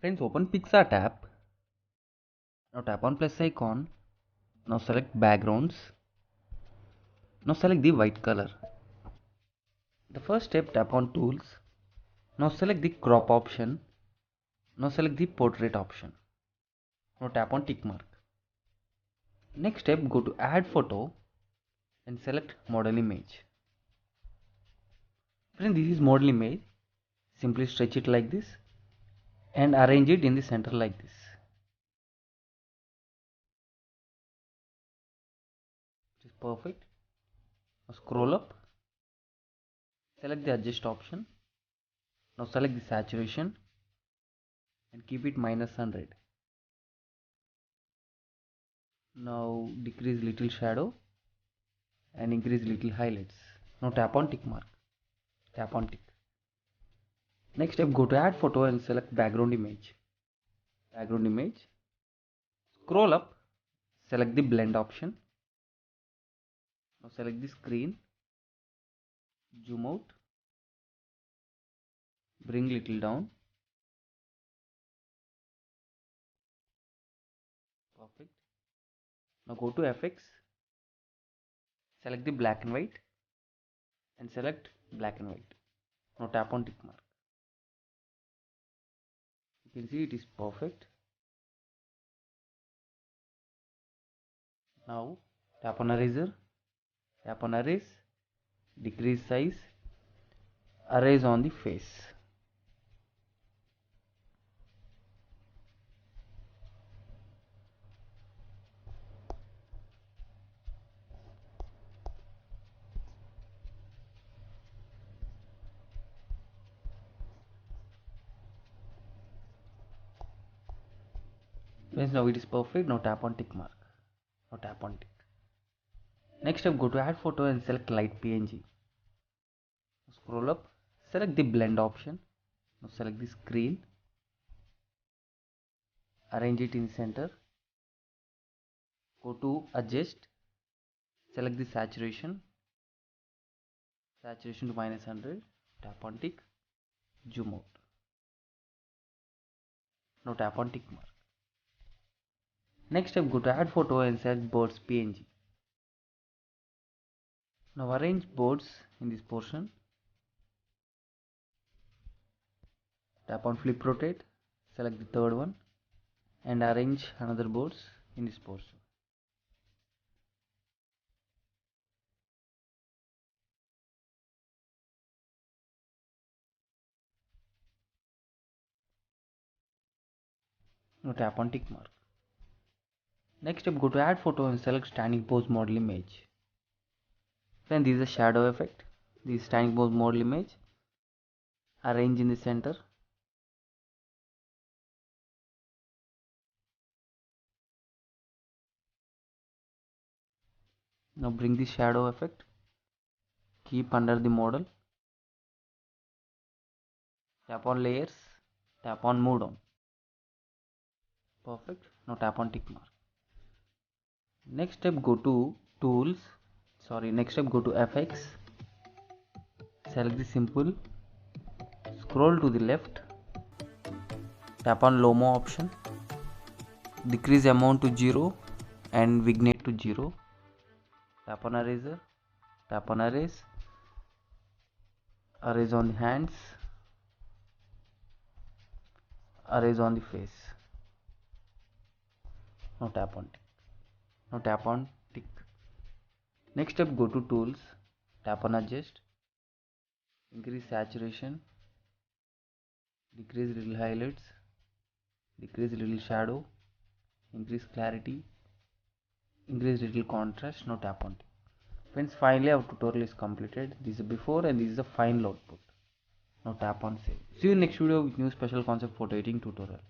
Friends, open PicsArt app. Now tap on plus icon. Now select backgrounds. Now select the white color. The first step, tap on tools. Now select the crop option. Now select the portrait option. Now tap on tick mark. Next step, go to add photo and select model image. Friends, this is model image. Simply stretch it like this and arrange it in the center like this. It is perfect. Now scroll up. Select the adjust option. Now select the saturation and keep it -100. Now decrease little shadow and increase little highlights. Now tap on tick mark. Tap on tick. Next step, go to add photo and select background image. Background image. Scroll up. Select the blend option. Now select the screen. Zoom out. Bring little down. Perfect. Now go to FX. Select the black and white and select black and white. Now tap on tick mark. You can see it is perfect. Now tap on eraser. Tap on erase. Decrease size. Erase on the face. Friends, now it is perfect. Now tap on tick mark. Now tap on tick. Next step, go to add photo and select light PNG. Scroll up, select the blend option. Now select the screen. Arrange it in center. Go to adjust. Select the saturation. Saturation to -100. Tap on tick. Zoom out. Now tap on tick mark. Next step, go to add photo and select birds PNG. Now arrange birds in this portion. Tap on flip rotate. Select the third one and arrange another birds in this portion. Now tap on tick mark. Next step, go to add photo and select standing pose model image. Then this is a shadow effect. This is standing pose model image. Arrange in the center. Now bring the shadow effect. Keep under the model. Tap on layers. Tap on move down. Perfect. Now tap on tick mark. Next step, go to tools. Next step, go to FX. Select the simple. Scroll to the left. Tap on Lomo option. Decrease amount to 0 and vignette to 0. Tap on eraser. Tap on erase. Erase on the hands. Erase on the face. Now tap on tick. Now tap on tick. Next step, go to tools. Tap on adjust. Increase saturation. Decrease little highlights. Decrease little shadow. Increase clarity. Increase little contrast. Now tap on tick. Friends, finally our tutorial is completed. This is the before and this is the final output. Now tap on save. See you in next video with new special concept photo editing tutorial.